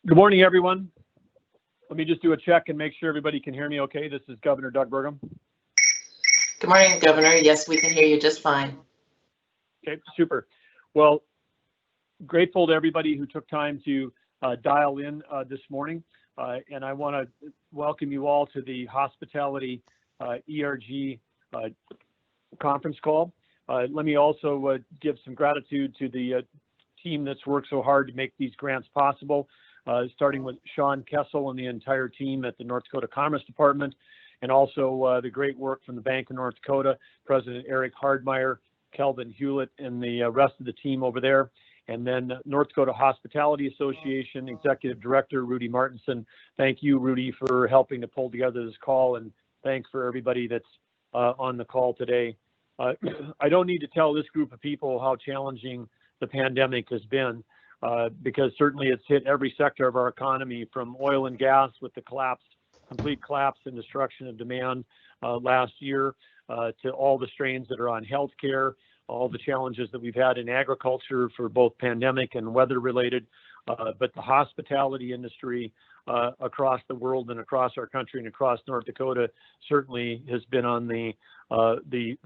Good morning, everyone. Let me just do a check and make sure everybody can hear me okay. This is Governor Doug Burgum. Good morning, Governor. Yes, we can hear you just fine. Okay, super. Well, grateful to everybody who took time to dial in this morning. And I want to welcome you all to the Hospitality ERG conference call. Let me also give some gratitude to the team that's worked so hard to make these grants possible, starting with Sean Kessel and the entire team at the North Dakota Commerce Department, and also the great work from the Bank of North Dakota, President Eric Hardmeyer, Kelvin Hewlett, and the rest of the team over there. And then North Dakota Hospitality Association Executive Director Rudy Martinson. Thank you, Rudy, for helping to pull together this call, and thanks for everybody that's on the call today. I don't need to tell this group of people how challenging the pandemic has been, because certainly it's hit every sector of our economy, from oil and gas with the complete collapse and destruction of demand last year, to all the strains that are on healthcare, all the challenges that we've had in agriculture for both pandemic and weather related, but the hospitality industry across the world and across our country and across North Dakota certainly has been on the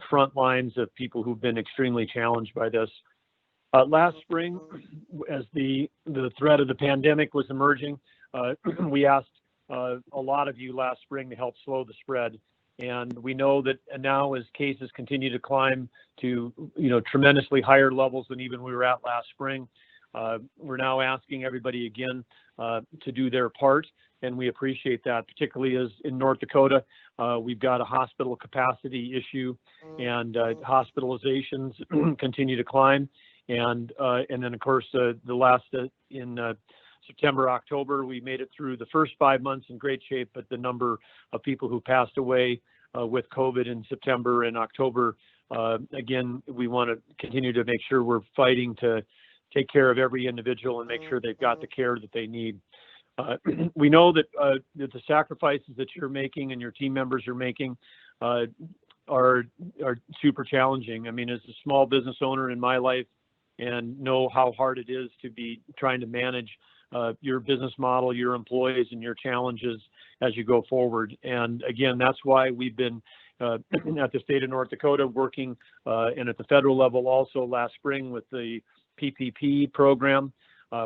front lines of people who've been extremely challenged by this. Last spring, as the threat of the pandemic was emerging, we asked a lot of you last spring to help slow the spread. And we know that now, as cases continue to climb to tremendously higher levels than even we were at last spring, we're now asking everybody again to do their part, and we appreciate that, particularly as in North Dakota, we've got a hospital capacity issue, and hospitalizations continue to climb. And then, of course, the last in September, October, we made it through the first 5 months in great shape, but the number of people who passed away with COVID in September and October, again, we want to continue to make sure we're fighting to take care of every individual and make sure they've got the care that they need. We know that the sacrifices that you're making and your team members are making are super challenging. I mean, as a small business owner in my life, and know how hard it is to be trying to manage your business model, your employees, and your challenges as you go forward. And again, that's why we've been at the state of North Dakota working, and at the federal level also last spring with the PPP program,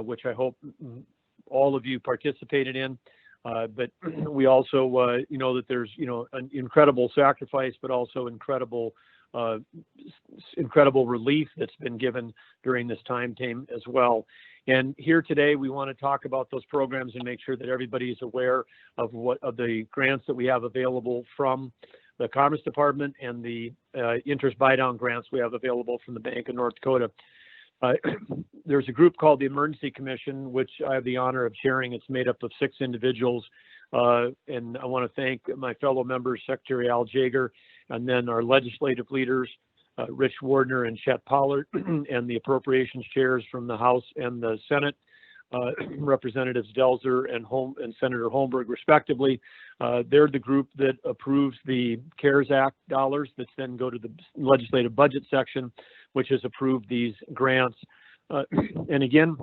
which I hope all of you participated in. But we also know that there's an incredible sacrifice, but also incredible relief that's been given during this time as well. And here today, we want to talk about those programs and make sure that everybody is aware of the grants that we have available from the Commerce Department and the interest buy-down grants we have available from the Bank of North Dakota. There's a group called the Emergency Commission, which I have the honor of chairing. It's made up of 6 individuals. And I want to thank my fellow members, Secretary Al Jager, and then our legislative leaders, Rich Wardner and Chet Pollard, and the appropriations chairs from the House and the Senate, Representatives Delzer and Senator Holmberg, respectively. They're the group that approves the CARES Act dollars that then go to the legislative budget section, which has approved these grants. And again,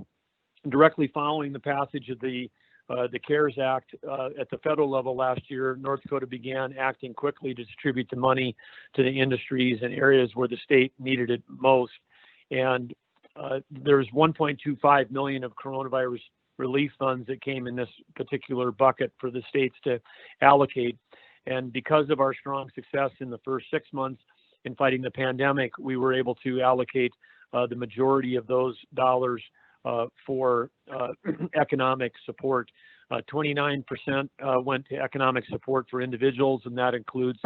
directly following the passage of the CARES Act at the federal level last year, North Dakota began acting quickly to distribute the money to the industries and areas where the state needed it most. And there's $1.25 million of coronavirus relief funds that came in this particular bucket for the states to allocate. And because of our strong success in the first 6 months in fighting the pandemic, we were able to allocate the majority of those dollars for economic support. 29% went to economic support for individuals, and that includes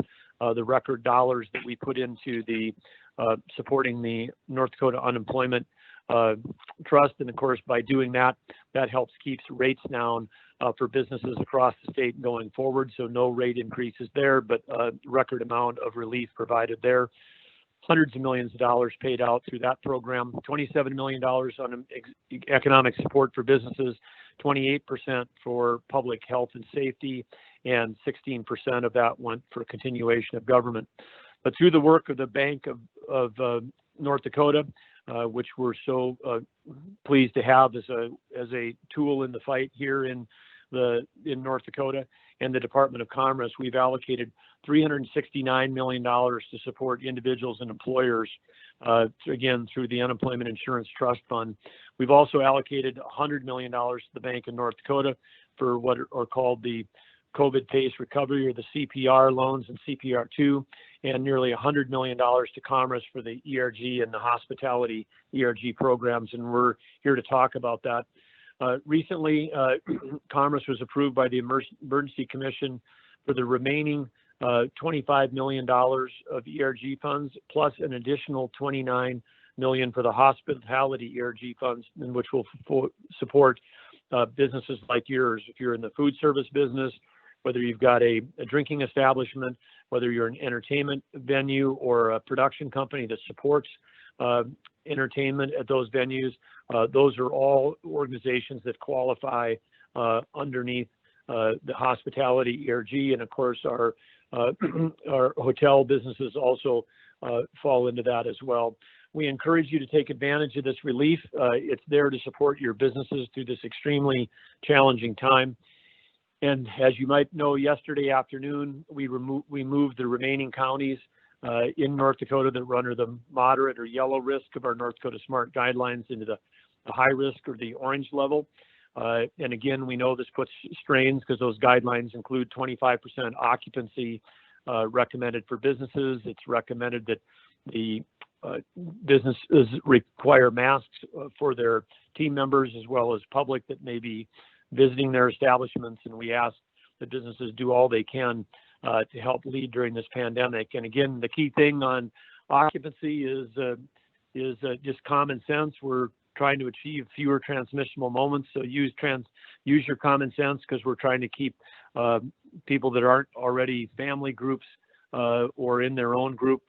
the record dollars that we put into the supporting the North Dakota Unemployment Trust. And of course, by doing that, that helps keeps rates down for businesses across the state going forward. So no rate increases there, but a record amount of relief provided there. Hundreds of millions of dollars paid out through that program, $27 million on economic support for businesses, 28% for public health and safety, and 16% of that went for continuation of government. But through the work of the Bank of North Dakota, which we're so pleased to have as a tool in the fight here in North Dakota. And the Department of Commerce, we've allocated $369 million to support individuals and employers, again, through the Unemployment Insurance Trust Fund. We've also allocated $100 million to the Bank of North Dakota for what are called the COVID PACE recovery, or the CPR loans and CPR II, and nearly $100 million to Commerce for the ERG and the hospitality ERG programs. And we're here to talk about that. Recently, Commerce was approved by the Emergency Commission for the remaining $25 million of ERG funds, plus an additional $29 million for the hospitality ERG funds, in which will support businesses like yours. If you're in the food service business, whether you've got a drinking establishment, whether you're an entertainment venue or a production company that supports entertainment at those venues, those are all organizations that qualify underneath the hospitality ERG, and of course our hotel businesses also fall into that as well. We encourage you to take advantage of this relief. It's there to support your businesses through this extremely challenging time. And as you might know, yesterday afternoon, we moved the remaining counties in North Dakota that were under the moderate or yellow risk of our North Dakota SMART guidelines into the high risk or the orange level. And again, we know this puts strains because those guidelines include 25% occupancy recommended for businesses. It's recommended that the businesses require masks for their team members as well as public that may be visiting their establishments. And we ask that businesses do all they can to help lead during this pandemic. And again, the key thing on occupancy is just common sense. We're trying to achieve fewer transmissible moments. So use your common sense, because we're trying to keep people that aren't already family groups or in their own group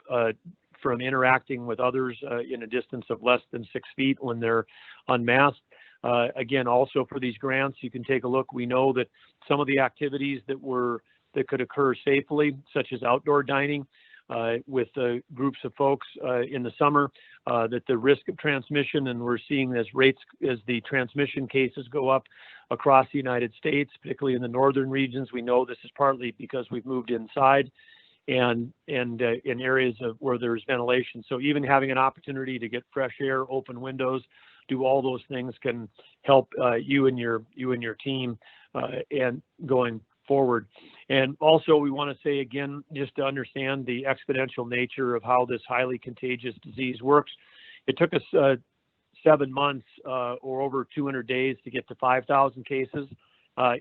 from interacting with others in a distance of less than 6 feet when they're unmasked. Again, also for these grants, you can take a look. We know that some of the activities that could occur safely, such as outdoor dining with groups of folks in the summer, that the risk of transmission, and we're seeing as the transmission cases go up across the United States, particularly in the northern regions. We know this is partly because we've moved inside and in areas where there's ventilation. So even having an opportunity to get fresh air, open windows, do all those things can help you and your team and going forward. And also, we want to say again, just to understand the exponential nature of how this highly contagious disease works. It took us 7 months or over 200 days to get to 5,000 cases.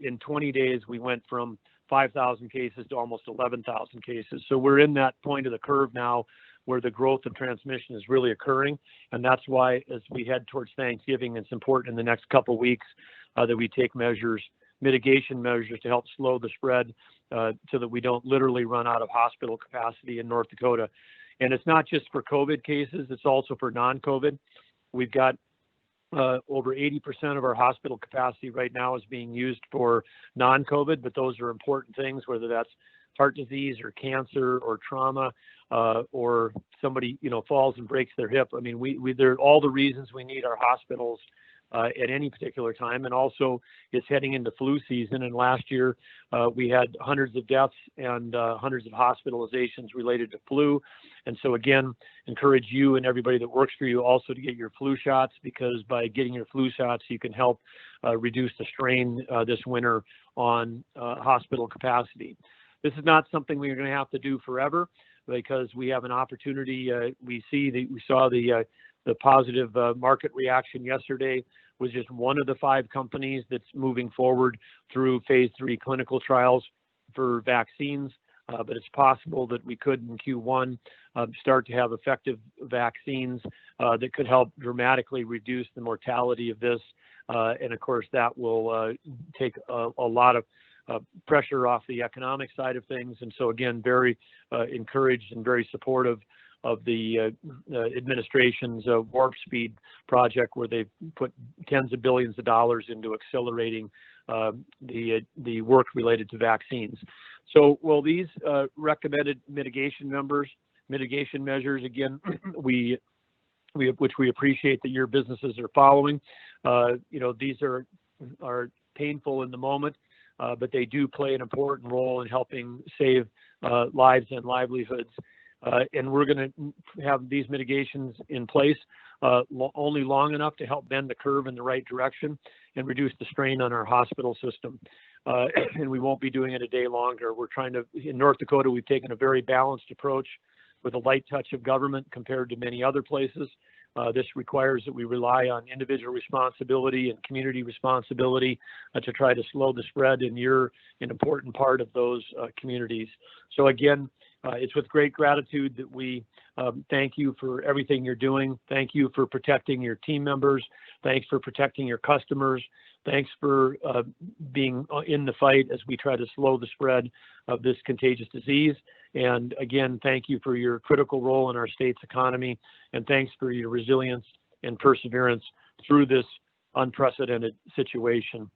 In 20 days, we went from 5,000 cases to almost 11,000 cases. So we're in that point of the curve now where the growth of transmission is really occurring. And that's why, as we head towards Thanksgiving, it's important in the next couple of weeks that we take mitigation measures to help slow the spread so that we don't literally run out of hospital capacity in North Dakota. And it's not just for COVID cases, it's also for non-COVID. We've got over 80% of our hospital capacity right now is being used for non-COVID, but those are important things, whether that's heart disease or cancer or trauma or somebody falls and breaks their hip. I mean, they're all the reasons we need our hospitals at any particular time. And also it's heading into flu season. And last year we had hundreds of deaths and hundreds of hospitalizations related to flu. And so again, encourage you and everybody that works for you also to get your flu shots, because by getting your flu shots, you can help reduce the strain this winter on hospital capacity. This is not something we're going to have to do forever, because we have an opportunity. We saw the positive market reaction yesterday was just one of the 5 companies that's moving forward through phase 3 clinical trials for vaccines. But it's possible that we could in Q1 start to have effective vaccines that could help dramatically reduce the mortality of this. And of course, that will take a lot of pressure off the economic side of things. And so again, very encouraged and very supportive of the administration's Warp Speed project, where they've put tens of billions of dollars into accelerating the work related to vaccines. So, well, these recommended mitigation measures, again, we which we appreciate that your businesses are following. These are painful in the moment, but they do play an important role in helping save lives and livelihoods. And we're going to have these mitigations in place only long enough to help bend the curve in the right direction and reduce the strain on our hospital system. And we won't be doing it a day longer. We're trying to, in North Dakota, we've taken a very balanced approach with a light touch of government compared to many other places. This requires that we rely on individual responsibility and community responsibility to try to slow the spread, and you're an important part of those communities. So again, it's with great gratitude that we thank you for everything you're doing. Thank you for protecting your team members. Thanks for protecting your customers. Thanks for being in the fight as we try to slow the spread of this contagious disease. And again, thank you for your critical role in our state's economy. And thanks for your resilience and perseverance through this unprecedented situation.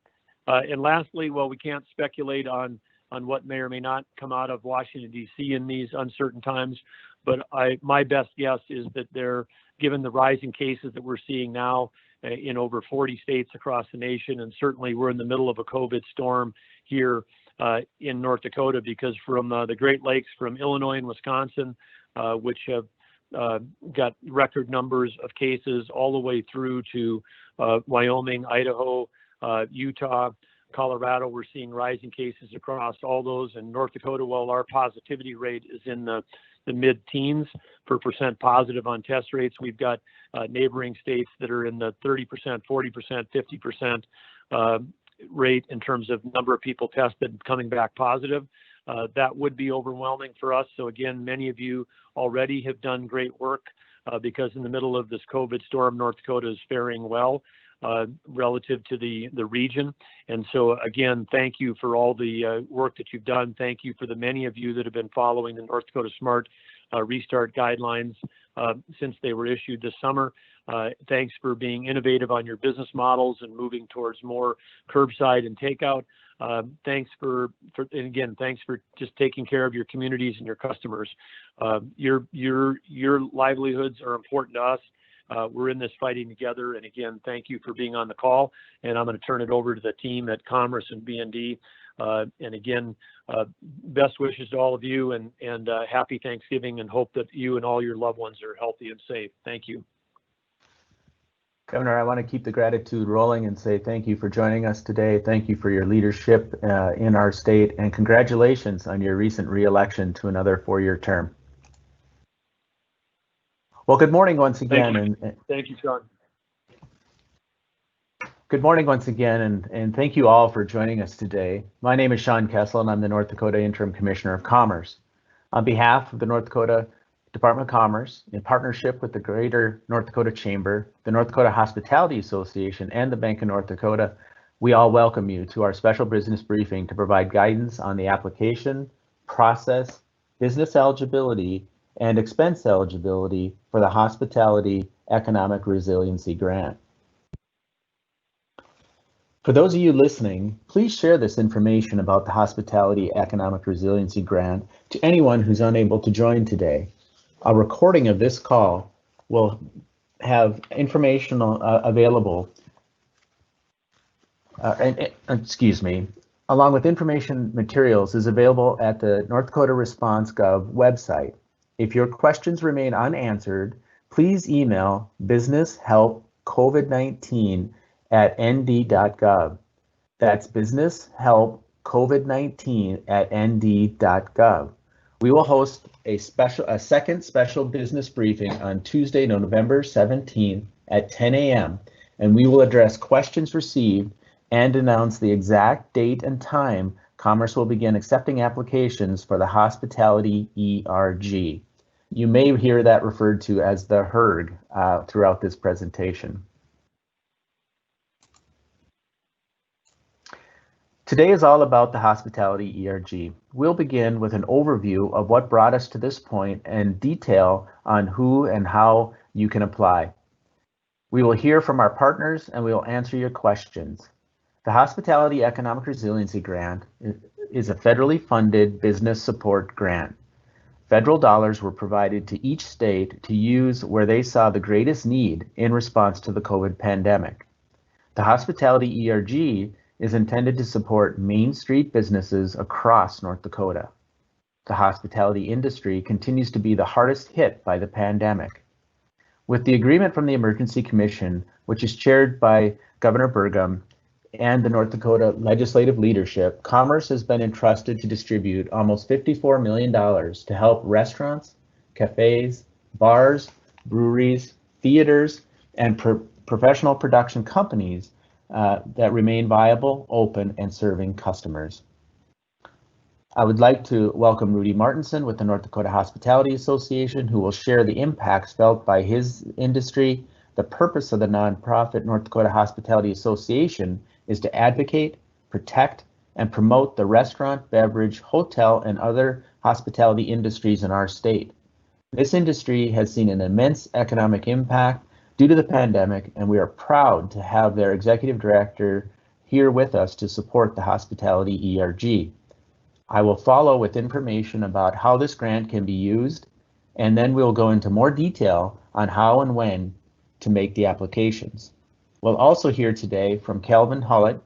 And lastly, while we can't speculate on what may or may not come out of Washington, D.C. in these uncertain times, but my best guess is that given the rising cases that we're seeing now in over 40 states across the nation, and certainly we're in the middle of a COVID storm here in North Dakota, because from the Great Lakes, from Illinois and Wisconsin, which have got record numbers of cases, all the way through to Wyoming, Idaho, Utah, Colorado, we're seeing rising cases across all those. In North Dakota, while our positivity rate is in the mid-teens for percent positive on test rates, we've got neighboring states that are in the 30%, 40%, 50% rate in terms of number of people tested coming back positive. That would be overwhelming for us. So again, many of you already have done great work because in the middle of this COVID storm, North Dakota is faring well relative to the region. And so again, thank you for all the work that you've done. Thank you for the many of you that have been following the North Dakota Smart Restart guidelines since they were issued this summer. Thanks for being innovative on your business models and moving towards more curbside and takeout. Thanks for just taking care of your communities and your customers. Your livelihoods are important to us. We're in this fighting together. And again, thank you for being on the call. And I'm going to turn it over to the team at Commerce and BND. And again, best wishes to all of you, and happy Thanksgiving, and hope that you and all your loved ones are healthy and safe. Thank you. Governor, I want to keep the gratitude rolling and say thank you for joining us today. Thank you for your leadership in our state, and congratulations on your recent re-election to another 4-year term. Well, good morning once again. Thank you, Sean. Good morning once again, and thank you all for joining us today. My name is Sean Kessel, and I'm the North Dakota Interim Commissioner of Commerce. On behalf of the North Dakota Department of Commerce, in partnership with the Greater North Dakota Chamber, the North Dakota Hospitality Association, and the Bank of North Dakota, we all welcome you to our special business briefing to provide guidance on the application, process, business eligibility, and expense eligibility for the Hospitality Economic Resiliency Grant. For those of you listening, please share this information about the Hospitality Economic Resiliency Grant to anyone who's unable to join today. A recording of this call will have information available, along with information materials is available at the North Dakota Response Gov website. If your questions remain unanswered, please email businesshelpcovid19@nd.gov. That's businesshelpcovid19@nd.gov. We will host a second special business briefing on Tuesday, November 17th at 10 a.m. and we will address questions received and announce the exact date and time Commerce will begin accepting applications for the Hospitality ERG. You may hear that referred to as the HERG throughout this presentation. Today is all about the Hospitality ERG. We'll begin with an overview of what brought us to this point and detail on who and how you can apply. We will hear from our partners and we will answer your questions. The Hospitality Economic Resiliency Grant is a federally funded business support grant. Federal dollars were provided to each state to use where they saw the greatest need in response to the COVID pandemic. The Hospitality ERG is intended to support Main Street businesses across North Dakota. The hospitality industry continues to be the hardest hit by the pandemic. With the agreement from the Emergency Commission, which is chaired by Governor Burgum and the North Dakota legislative leadership, Commerce has been entrusted to distribute almost $54 million to help restaurants, cafes, bars, breweries, theaters, and professional production companies that remain viable, open, and serving customers. I would like to welcome Rudy Martinson with the North Dakota Hospitality Association, who will share the impacts felt by his industry. The purpose of the nonprofit North Dakota Hospitality Association is to advocate, protect, and promote the restaurant, beverage, hotel, and other hospitality industries in our state. This industry has seen an immense economic impact due to the pandemic, and we are proud to have their executive director here with us to support the Hospitality ERG. I will follow with information about how this grant can be used, and then we'll go into more detail on how and when to make the applications. We'll also hear today from Calvin Hullett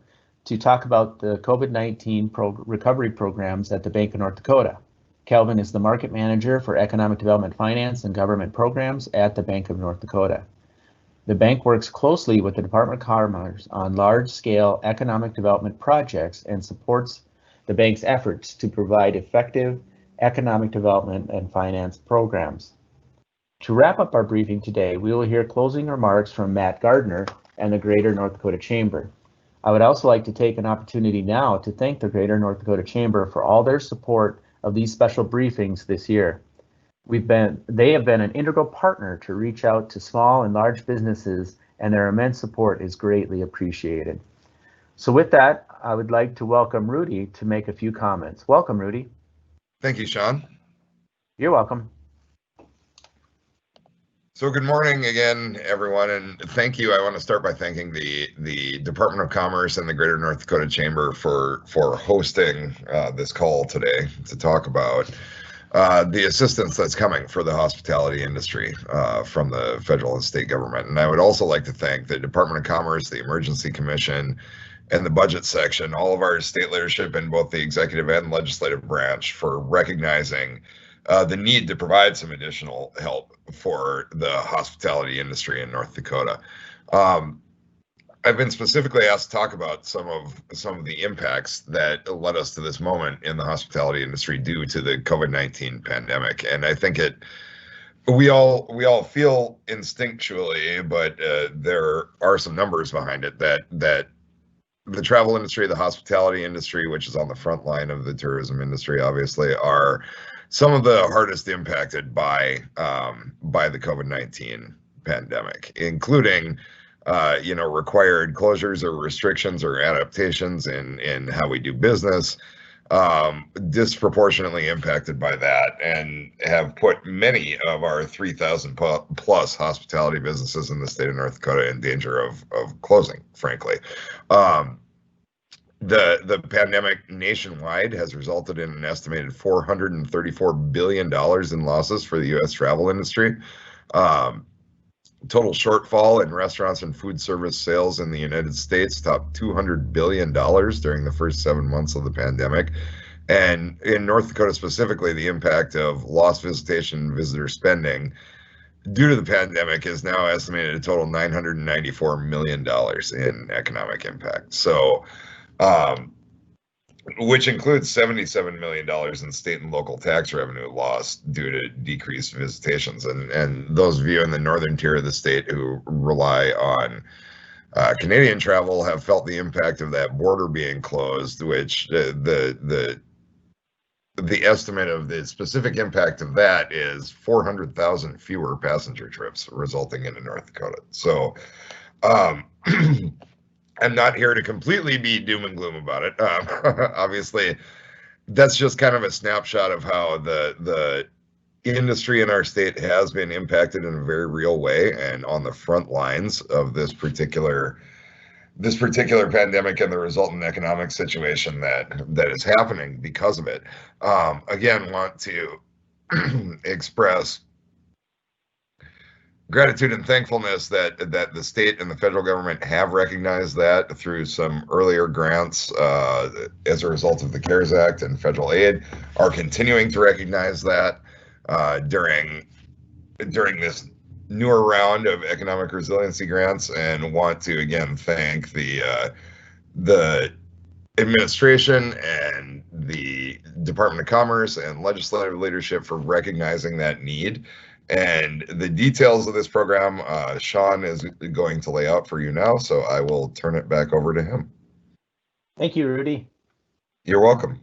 to talk about the COVID-19 recovery programs at the Bank of North Dakota. Calvin is the market manager for economic development finance and government programs at the Bank of North Dakota. The bank works closely with the Department of Commerce on large-scale economic development projects and supports the bank's efforts to provide effective economic development and finance programs. To wrap up our briefing today, we will hear closing remarks from Matt Gardner and the Greater North Dakota Chamber. I would also like to take an opportunity now to thank the Greater North Dakota Chamber for all their support of these special briefings this year. They have been an integral partner to reach out to small and large businesses, and their immense support is greatly appreciated. So with that, I would like to welcome Rudy to make a few comments. Welcome, Rudy. Thank you, Sean. You're welcome. So good morning again, everyone, and thank you. I want to start by thanking the Department of Commerce and the Greater North Dakota Chamber for hosting this call today to talk about the assistance that's coming for the hospitality industry from the federal and state government. And I would also like to thank the Department of Commerce, the Emergency Commission, and the budget section, all of our state leadership in both the executive and legislative branch for recognizing the need to provide some additional help for the hospitality industry in North Dakota. I've been specifically asked to talk about some of the impacts that led us to this moment in the hospitality industry due to the COVID-19 pandemic, and I think we all feel instinctually, but there are some numbers behind it that the travel industry, the hospitality industry, which is on the front line of the tourism industry, obviously, are some of the hardest impacted by the COVID-19 pandemic, including required closures or restrictions or adaptations in how we do business, disproportionately impacted by that, and have put many of our 3,000 plus hospitality businesses in the state of North Dakota in danger of closing, frankly. The pandemic nationwide has resulted in an estimated $434 billion in losses for the U.S. travel industry. Total shortfall in restaurants and food service sales in the United States topped $200 billion during the first 7 months of the pandemic. And in North Dakota specifically, the impact of lost visitation and visitor spending due to the pandemic is now estimated to total $994 million in economic impact. So, which includes $77 million in state and local tax revenue lost due to decreased visitations. And those of you in the northern tier of the state who rely on Canadian travel have felt the impact of that border being closed, which the estimate of the specific impact of that is 400,000 fewer passenger trips resulting into North Dakota. So I'm not here to completely be doom and gloom about it. Obviously, that's just kind of a snapshot of how the industry in our state has been impacted in a very real way and on the front lines of this particular pandemic and the resultant economic situation that is happening because of it. Again, want to express gratitude and thankfulness that the state and the federal government have recognized that through some earlier grants as a result of the CARES Act and federal aid, are continuing to recognize that during this newer round of economic resiliency grants, and want to again thank the administration and the Department of Commerce and legislative leadership for recognizing that need. And the details of this program, Sean is going to lay out for you now, so I will turn it back over to him. Thank you, Rudy. You're welcome.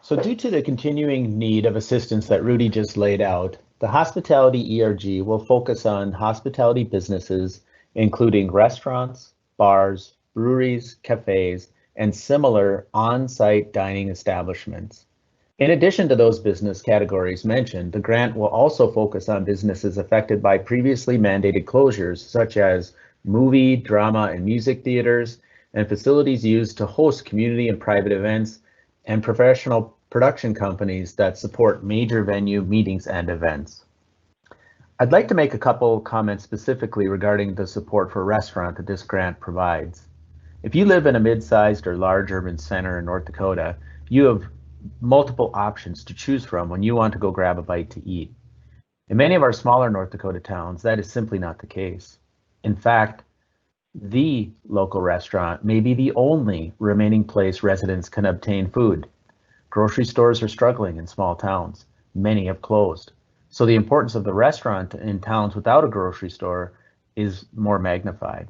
So due to the continuing need of assistance that Rudy just laid out, the Hospitality ERG will focus on hospitality businesses, including restaurants, bars, breweries, cafes, and similar on-site dining establishments. In addition to those business categories mentioned, the grant will also focus on businesses affected by previously mandated closures, such as movie, drama, and music theaters, and facilities used to host community and private events, and professional production companies that support major venue meetings and events. I'd like to make a couple comments specifically regarding the support for restaurant that this grant provides. If you live in a mid-sized or large urban center in North Dakota, you have multiple options to choose from when you want to go grab a bite to eat. In many of our smaller North Dakota towns, that is simply not the case. In fact, the local restaurant may be the only remaining place residents can obtain food. Grocery stores are struggling in small towns. Many have closed. So the importance of the restaurant in towns without a grocery store is more magnified.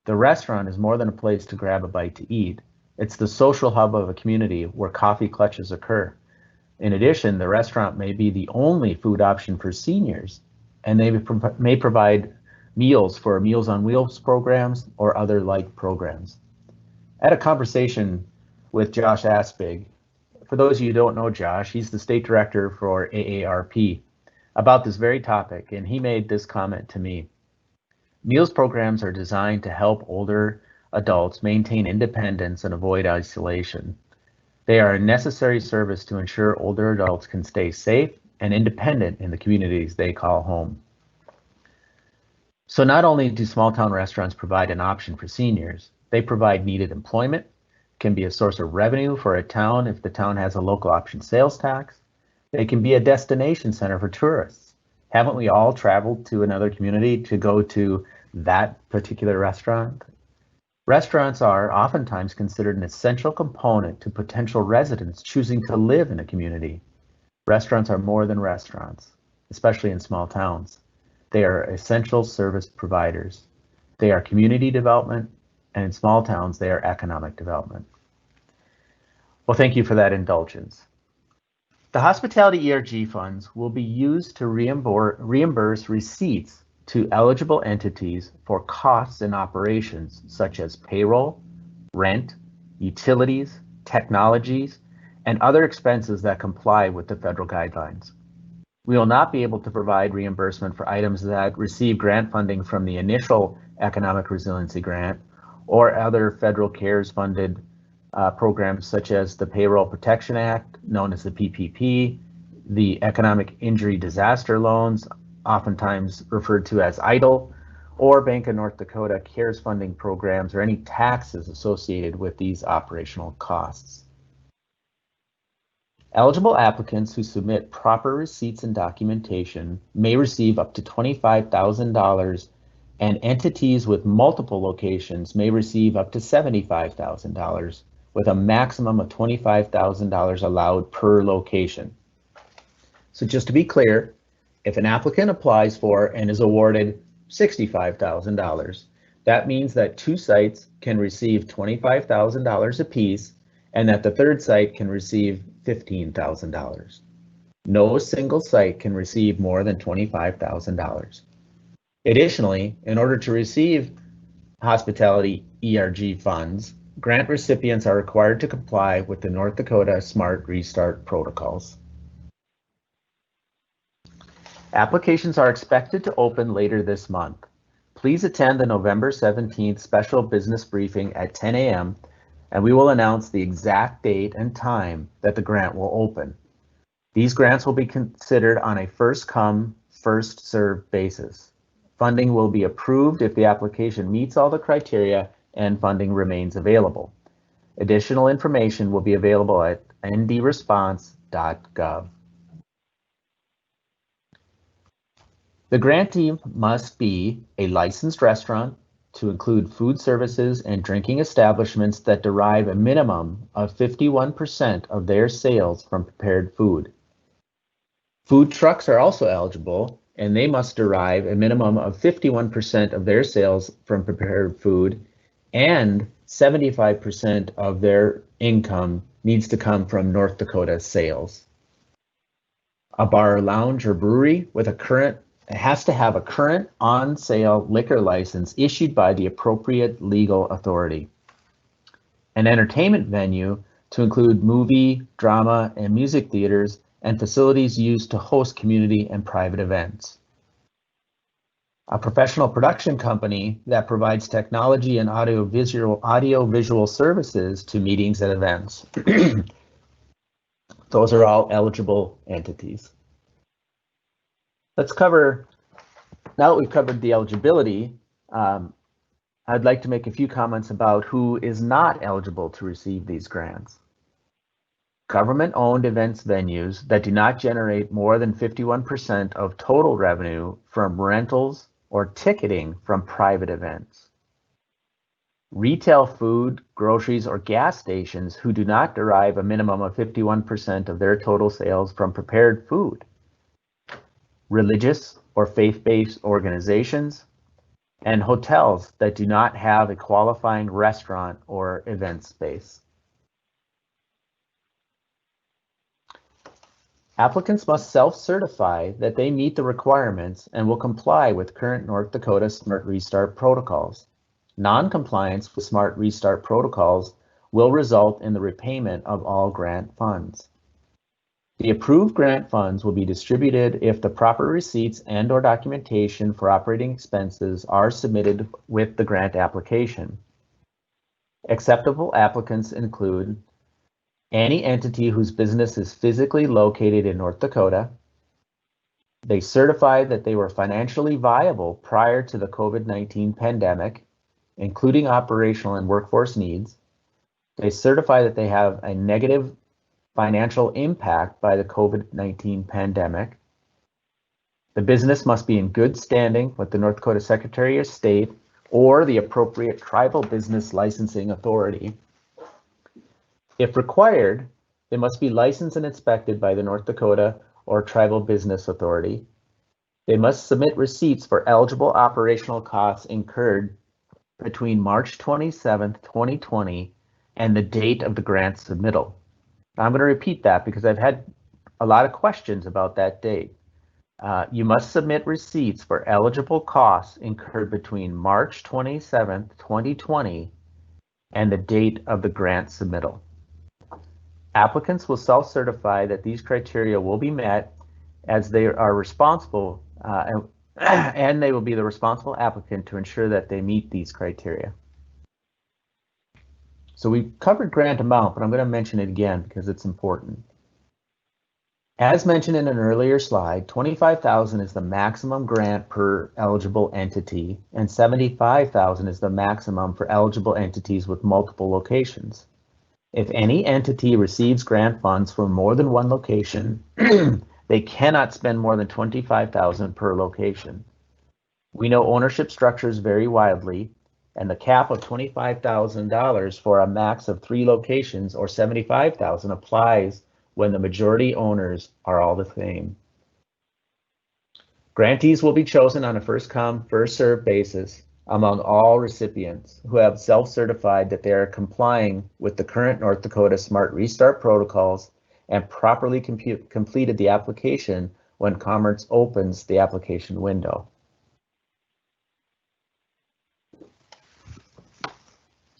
The restaurant is more than a place to grab a bite to eat. It's the social hub of a community where coffee clutches occur. In addition, the restaurant may be the only food option for seniors, and they may provide meals for Meals on Wheels programs or other like programs. I had a conversation with Josh Aspig. For those of you who don't know Josh, he's the state director for AARP, about this very topic, and he made this comment to me. Meals programs are designed to help older adults maintain independence and avoid isolation. They are a necessary service to ensure older adults can stay safe and independent in the communities they call home. So not only do small town restaurants provide an option for seniors, they provide needed employment, can be a source of revenue for a town if the town has a local option sales tax. They can be a destination center for tourists. Haven't we all traveled to another community to go to that particular restaurant? Restaurants are oftentimes considered an essential component to potential residents choosing to live in a community. Restaurants are more than restaurants, especially in small towns. They are essential service providers. They are community development, and in small towns, they are economic development. Well, thank you for that indulgence. The hospitality ERG funds will be used to reimburse receipts to eligible entities for costs and operations such as payroll, rent, utilities, technologies, and other expenses that comply with the federal guidelines. We will not be able to provide reimbursement for items that receive grant funding from the initial Economic Resiliency Grant or other federal CARES funded programs such as the Payroll Protection Act, known as the PPP, the Economic Injury Disaster Loans, oftentimes referred to as EIDL, or Bank of North Dakota CARES funding programs, or any taxes associated with these operational costs. Eligible applicants who submit proper receipts and documentation may receive up to $25,000, and entities with multiple locations may receive up to $75,000, with a maximum of $25,000 allowed per location. So just to be clear, if an applicant applies for and is awarded $65,000, that means that two sites can receive $25,000 apiece, and that the third site can receive $15,000. No single site can receive more than $25,000. Additionally, in order to receive hospitality ERG funds, grant recipients are required to comply with the North Dakota Smart Restart protocols. Applications are expected to open later this month. Please attend the November 17th special business briefing at 10 a.m. and we will announce the exact date and time that the grant will open. These grants will be considered on a first come, first served basis. Funding will be approved if the application meets all the criteria and funding remains available. Additional information will be available at ndresponse.gov. The grantee must be a licensed restaurant to include food services and drinking establishments that derive a minimum of 51% of their sales from prepared food. Food trucks are also eligible, and they must derive a minimum of 51% of their sales from prepared food, and 75% of their income needs to come from North Dakota sales. A bar, lounge, or brewery with has to have a current on-sale liquor license issued by the appropriate legal authority. An entertainment venue to include movie, drama, and music theaters and facilities used to host community and private events. A professional production company that provides technology and audio-visual services to meetings and events. Those are all eligible entities. Let's cover, now that we've covered the eligibility, I'd like to make a few comments about who is not eligible to receive these grants. Government-owned events venues that do not generate more than 51% of total revenue from rentals or ticketing from private events. Retail food, groceries, or gas stations who do not derive a minimum of 51% of their total sales from prepared food. Religious or faith-based organizations, and hotels that do not have a qualifying restaurant or event space. Applicants must self-certify that they meet the requirements and will comply with current North Dakota Smart Restart protocols. Non-compliance with Smart Restart protocols will result in the repayment of all grant funds. The approved grant funds will be distributed if the proper receipts and/or documentation for operating expenses are submitted with the grant application. Acceptable applicants include any entity whose business is physically located in North Dakota. They certify that they were financially viable prior to the COVID-19 pandemic, including operational and workforce needs. They certify that they have a negative financial impact by the COVID-19 pandemic. The business must be in good standing with the North Dakota Secretary of State or the appropriate tribal business licensing authority. If required, they must be licensed and inspected by the North Dakota or Tribal Business Authority. They must submit receipts for eligible operational costs incurred between March 27th, 2020 and the date of the grant submittal. I'm going to repeat that because I've had a lot of questions about that date. You must submit receipts for eligible costs incurred between March 27th, 2020 and the date of the grant submittal. Applicants will self-certify that these criteria will be met as they are responsible and they will be the responsible applicant to ensure that they meet these criteria. So we've covered grant amount, but I'm going to mention it again because it's important. As mentioned in an earlier slide, $25,000 is the maximum grant per eligible entity, and $75,000 is the maximum for eligible entities with multiple locations. If any entity receives grant funds from more than one location, they cannot spend more than $25,000 per location. We know ownership structures vary widely, and the cap of $25,000 for a max of 3 locations or $75,000 applies when the majority owners are all the same. Grantees will be chosen on a first come, first served basis among all recipients who have self-certified that they are complying with the current North Dakota Smart Restart protocols and properly completed the application when Commerce opens the application window.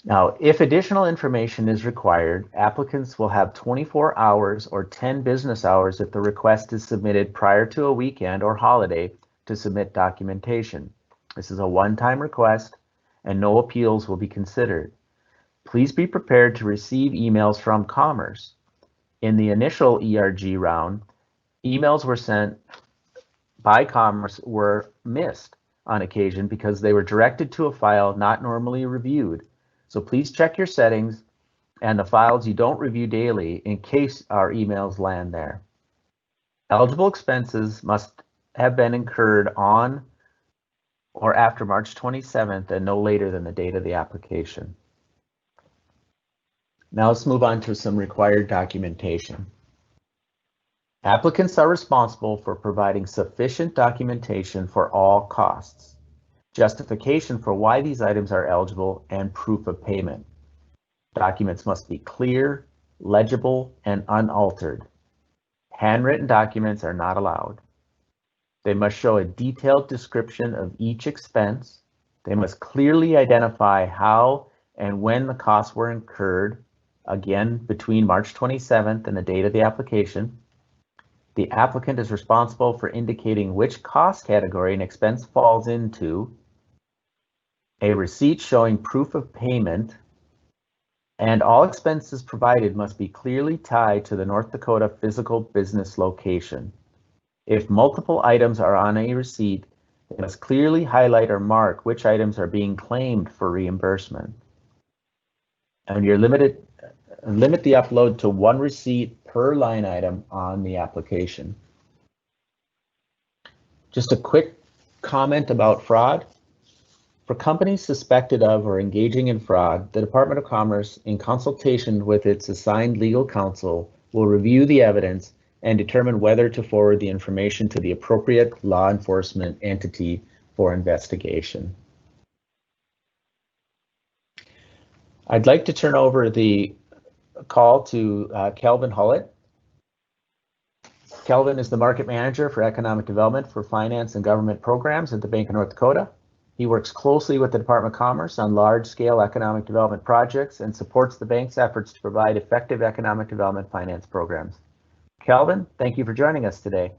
Now, if additional information is required, applicants will have 24 hours or 10 business hours if the request is submitted prior to a weekend or holiday to submit documentation. This is a one-time request and no appeals will be considered. Please be prepared to receive emails from Commerce. In the initial ERG round, emails were sent by Commerce were missed on occasion because they were directed to a file not normally reviewed. So please check your settings and the files you don't review daily in case our emails land there. Eligible expenses must have been incurred on or after March 27th and no later than the date of the application. Now let's move on to some required documentation. Applicants are responsible for providing sufficient documentation for all costs, justification for why these items are eligible, and proof of payment. Documents must be clear, legible, and unaltered. Handwritten documents are not allowed. They must show a detailed description of each expense. They must clearly identify how and when the costs were incurred, again, between March 27th and the date of the application. The applicant is responsible for indicating which cost category an expense falls into, a receipt showing proof of payment, and all expenses provided must be clearly tied to the North Dakota physical business location. If multiple items are on a receipt, they must clearly highlight or mark which items are being claimed for reimbursement. And limit the upload to one receipt per line item on the application. Just a quick comment about fraud. For companies suspected of or engaging in fraud, the Department of Commerce, in consultation with its assigned legal counsel, will review the evidence and determine whether to forward the information to the appropriate law enforcement entity for investigation. I'd like to turn over the call to Kelvin Hullett. Kelvin is the Market Manager for Economic Development for Finance and Government Programs at the Bank of North Dakota. He works closely with the Department of Commerce on large-scale economic development projects and supports the bank's efforts to provide effective economic development finance programs. Kelvin, thank you for joining us today.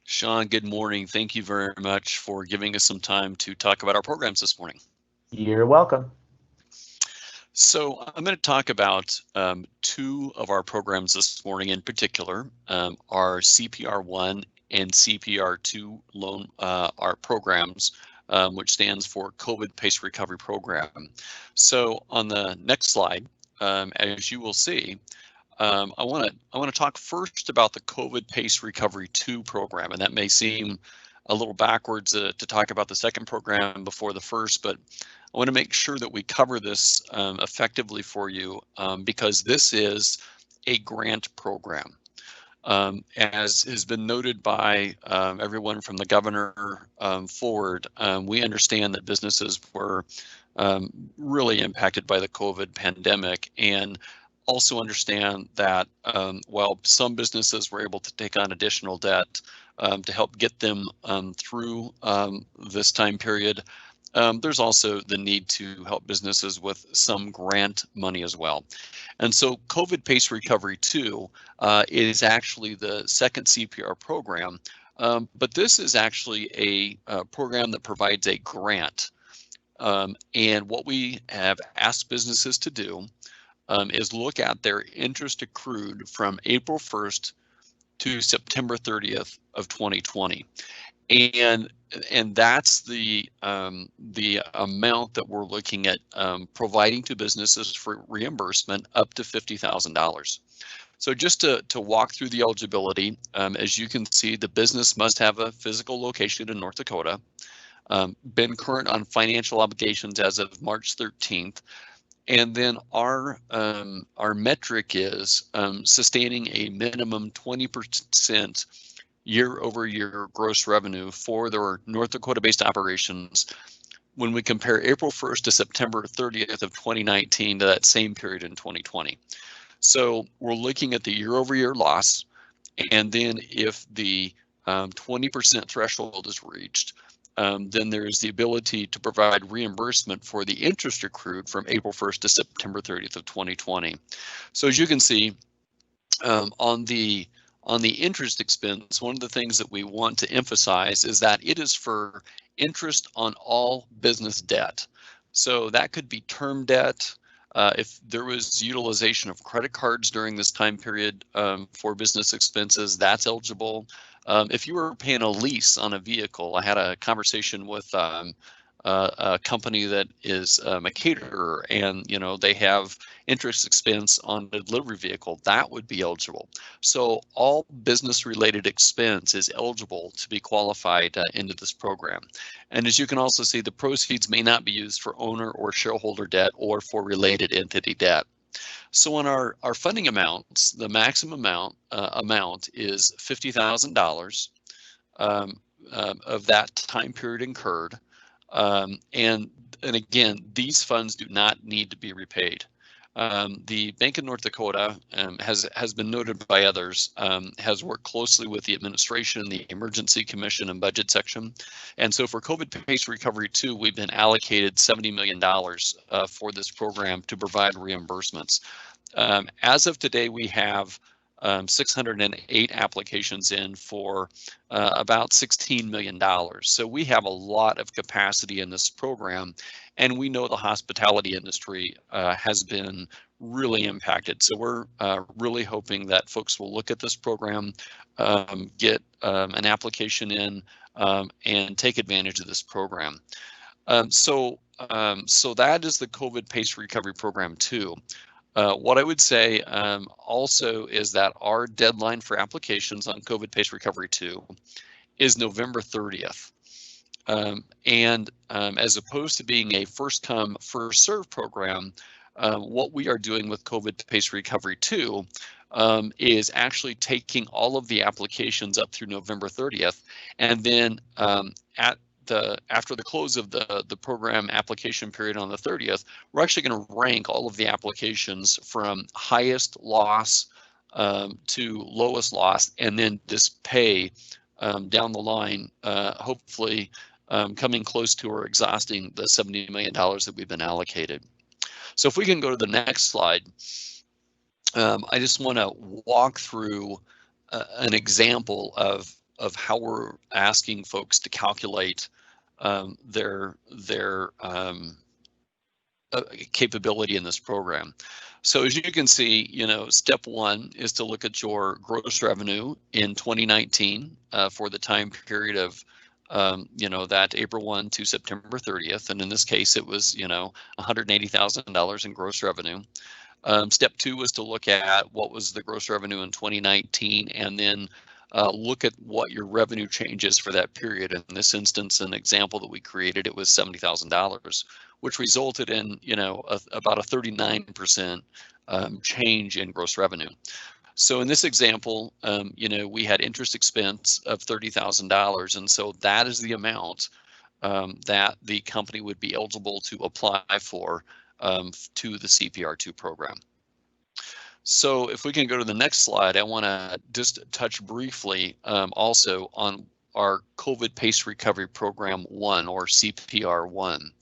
Sean, good morning. Thank you very much for giving us some time to talk about our programs this morning. You're welcome. So I'm going to talk about two of our programs this morning in particular, our CPR I and CPR II loan our programs, which stands for COVID PACE Recovery Program. So on the next slide, as you will see, I want to talk first about the COVID PACE Recovery II program, and that may seem a little backwards to talk about the second program before the first, but I want to make sure that we cover this effectively for you because this is a grant program. As has been noted by everyone from the governor forward, we understand that businesses were really impacted by the COVID pandemic, and also understand that while some businesses were able to take on additional debt to help get them through this time period, there's also the need to help businesses with some grant money as well. And so COVID PACE Recovery II is actually the second CPR program, but this is actually a program that provides a grant. And what we have asked businesses to do is look at their interest accrued from April 1st to September 30th of 2020. And that's the amount that we're looking at providing to businesses for reimbursement up to $50,000. So just to walk through the eligibility, as you can see, the business must have a physical location in North Dakota, been current on financial obligations as of March 13th, and then our metric is sustaining a minimum 20% year-over-year gross revenue for their North Dakota-based operations when we compare April 1st to September 30th of 2019 to that same period in 2020. So we're looking at the year-over-year loss, and then if the 20% threshold is reached, then there's the ability to provide reimbursement for the interest accrued from April 1st to September 30th of 2020. So as you can see, on the interest expense, one of the things that we want to emphasize is that it is for interest on all business debt. So that could be term debt, If there was utilization of credit cards during this time period for business expenses, that's eligible. If you were paying a lease on a vehicle, I had a conversation with a company that is a caterer, and they have interest expense on the delivery vehicle, that would be eligible. So all business related expense is eligible to be qualified into this program. And as you can also see, the proceeds may not be used for owner or shareholder debt or for related entity debt. So on our funding amounts, the maximum amount is $50,000 of that time period incurred. And again, these funds do not need to be repaid. The Bank of North Dakota has been noted by others, has worked closely with the administration, the Emergency Commission and Budget Section. And so for COVID PACE Recovery 2, we've been allocated $70 million for this program to provide reimbursements. As of today, we have 608 applications in for about $16 million. So we have a lot of capacity in this program, and we know the hospitality industry has been really impacted. So we're really hoping that folks will look at this program, get an application in, and take advantage of this program. So that is the COVID PACE Recovery Program 2. What I would say also is that our deadline for applications on COVID PACE Recovery 2 is November 30th. And as opposed to being a first come, first serve program, what we are doing with COVID PACE Recovery 2 is actually taking all of the applications up through November 30th, and then after the close of the program application period on the 30th, we're actually going to rank all of the applications from highest loss to lowest loss, and then just pay down the line, hopefully coming close to or exhausting the $70 million that we've been allocated. So if we can go to the next slide, I just want to walk through an example of how we're asking folks to calculate their capability in this program. So as you can see, step one is to look at your gross revenue in 2019 for the time period of that April 1 to September 30th, and in this case it was $180,000 in gross revenue. Step two was to look at what was the gross revenue in 2019, and then look at what your revenue changes for that period. In this instance, an example that we created, it was $70,000, which resulted in about a 39% change in gross revenue. So in this example, we had interest expense of $30,000, and so that is the amount that the company would be eligible to apply for to the CPR II program. So if we can go to the next slide, I want to just touch briefly also on our COVID PACE Recovery Program 1, or CPR 1.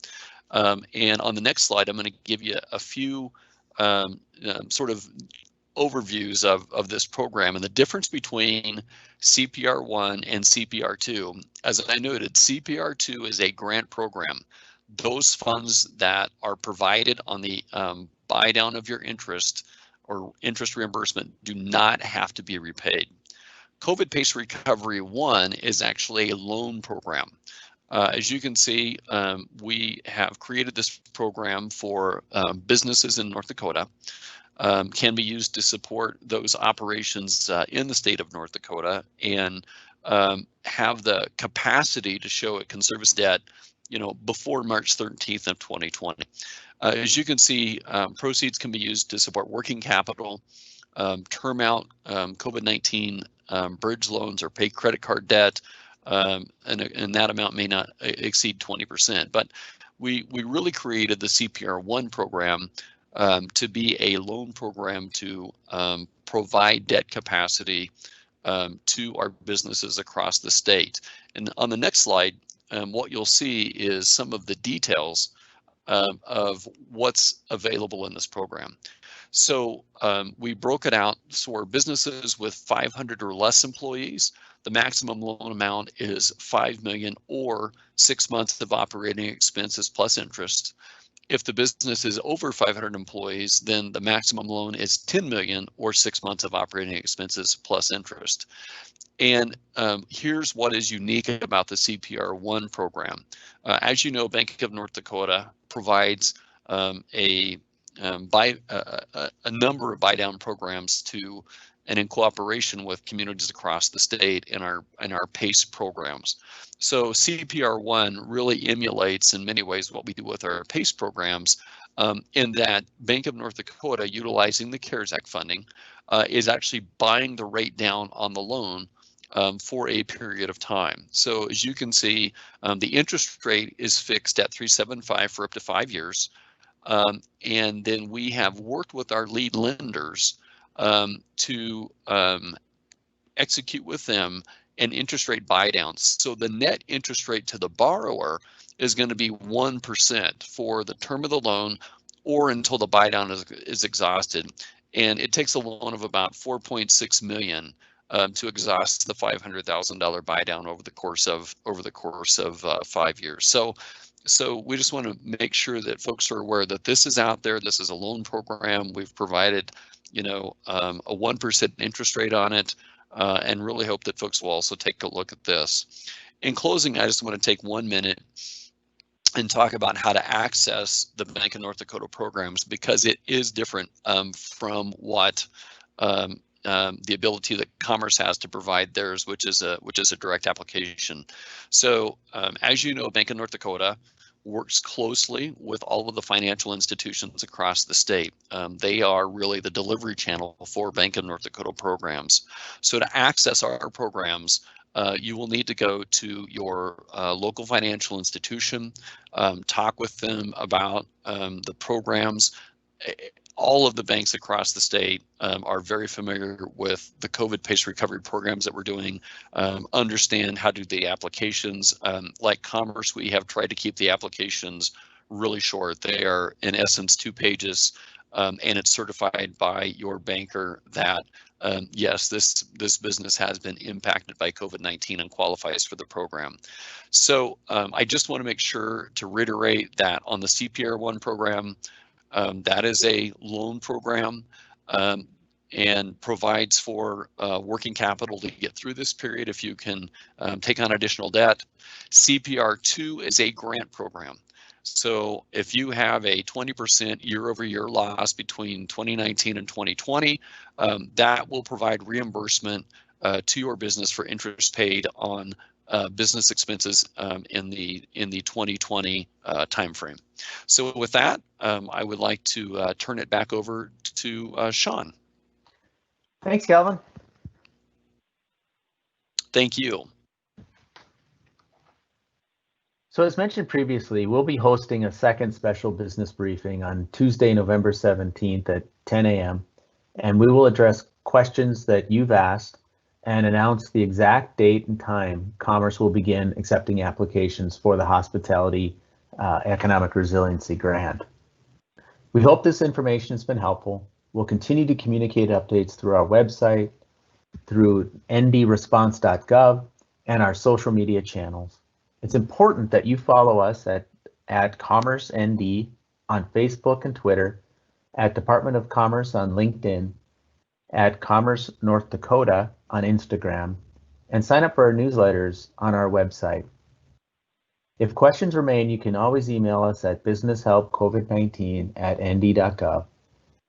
And on the next slide, I'm going to give you a few sort of overviews of this program and the difference between CPR 1 and CPR 2. As I noted, CPR 2 is a grant program. Those funds that are provided on the buy down of your interest or interest reimbursement do not have to be repaid. COVID PACE Recovery 1 is actually a loan program. As you can see, we have created this program for businesses in North Dakota. Can be used to support those operations in the state of North Dakota, and have the capacity to show it can service debt, before March 13th of 2020. As you can see, proceeds can be used to support working capital, term out COVID-19 bridge loans, or pay credit card debt, and that amount may not exceed 20%. But we really created the CPR 1 program to be a loan program to provide debt capacity to our businesses across the state. And on the next slide, what you'll see is some of the details of what's available in this program. So we broke it out. So our businesses with 500 or less employees, the maximum loan amount is $5 million, or 6 months of operating expenses plus interest. If the business is over 500 employees, then the maximum loan is 10 million or 6 months of operating expenses plus interest. And here's what is unique about the CPR I program. As you know, Bank of North Dakota provides a number of buy-down programs to and in cooperation with communities across the state in our PACE programs. So CPR I really emulates in many ways what we do with our PACE programs, in that Bank of North Dakota, utilizing the CARES Act funding, is actually buying the rate down on the loan for a period of time. So as you can see, the interest rate is fixed at 3.75 for up to 5 years. And then we have worked with our lead lenders to execute with them an interest rate buy down. So the net interest rate to the borrower is going to be 1% for the term of the loan or until the buy down is exhausted. And it takes a loan of about 4.6 million to exhaust the $500,000 buy down over the course of 5 years. So we just want to make sure that folks are aware that this is out there. This is a loan program. We've provided, a 1% interest rate on it, and really hope that folks will also take a look at this. In closing, I just want to take 1 minute and talk about how to access the Bank of North Dakota programs, because it is different from what the ability that Commerce has to provide theirs, which is a direct application. So as you know, Bank of North Dakota works closely with all of the financial institutions across the state. They are really the delivery channel for Bank of North Dakota programs. So to access our programs, you will need to go to your local financial institution, talk with them about the programs. All of the banks across the state are very familiar with the COVID PACE recovery programs that we're doing, understand how to do the applications. Like Commerce, we have tried to keep the applications really short. They are in essence 2 pages, and it's certified by your banker that yes, this business has been impacted by COVID-19 and qualifies for the program. So I just want to make sure to reiterate that on the CPR I program, that is a loan program and provides for working capital to get through this period if you can take on additional debt. CPR II is a grant program. So if you have a 20% year-over-year loss between 2019 and 2020, that will provide reimbursement to your business for interest paid on business expenses in the 2020 timeframe. So with that, I would like to turn it back over to Sean. Thanks, Calvin. Thank you. So as mentioned previously, we'll be hosting a second special business briefing on Tuesday, November 17th at 10 a.m. And we will address questions that you've asked and announce the exact date and time Commerce will begin accepting applications for the Hospitality Economic Resiliency Grant. We hope this information has been helpful. We'll continue to communicate updates through our website, through ndresponse.gov, and our social media channels. It's important that you follow us at Commerce ND on Facebook and Twitter, at Department of Commerce on LinkedIn, at Commerce North Dakota on Instagram, and sign up for our newsletters on our website. If questions remain, you can always email us at businesshelpcovid19@nd.gov.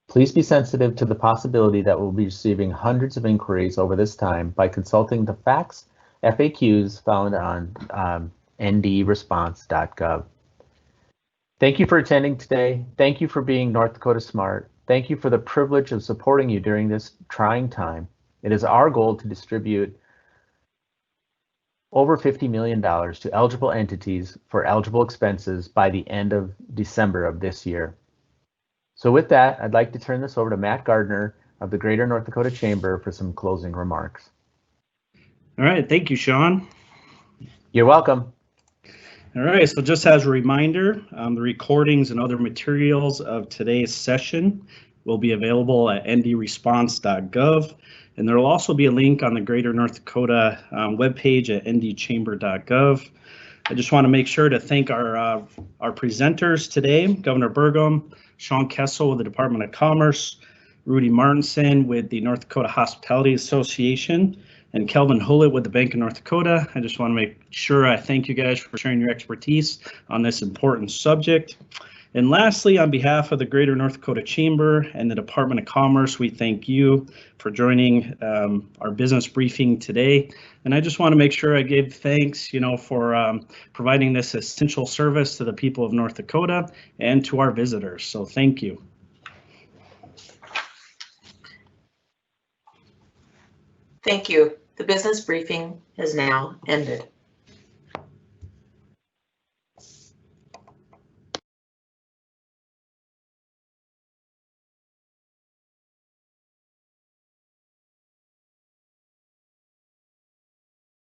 Please be sensitive to the possibility that we'll be receiving hundreds of inquiries over this time by consulting the facts FAQs found on ndresponse.gov. Thank you for attending today. Thank you for being North Dakota Smart. Thank you for the privilege of supporting you during this trying time. It is our goal to distribute over $50 million to eligible entities for eligible expenses by the end of December of this year. So with that, I'd like to turn this over to Matt Gardner of the Greater North Dakota Chamber for some closing remarks. All right, thank you, Sean. You're welcome. All right, so just as a reminder, the recordings and other materials of today's session will be available at ndresponse.gov, and there will also be a link on the Greater North Dakota webpage at ndchamber.gov. I just want to make sure to thank our presenters today, Governor Burgum, Sean Kessel with the Department of Commerce, Rudy Martinson with the North Dakota Hospitality Association, and Kelvin Hullett with the Bank of North Dakota. I just want to make sure I thank you guys for sharing your expertise on this important subject. And lastly, on behalf of the Greater North Dakota Chamber and the Department of Commerce, we thank you for joining our business briefing today. And I just want to make sure I give thanks, for providing this essential service to the people of North Dakota and to our visitors. So thank you. Thank you. The business briefing has now ended.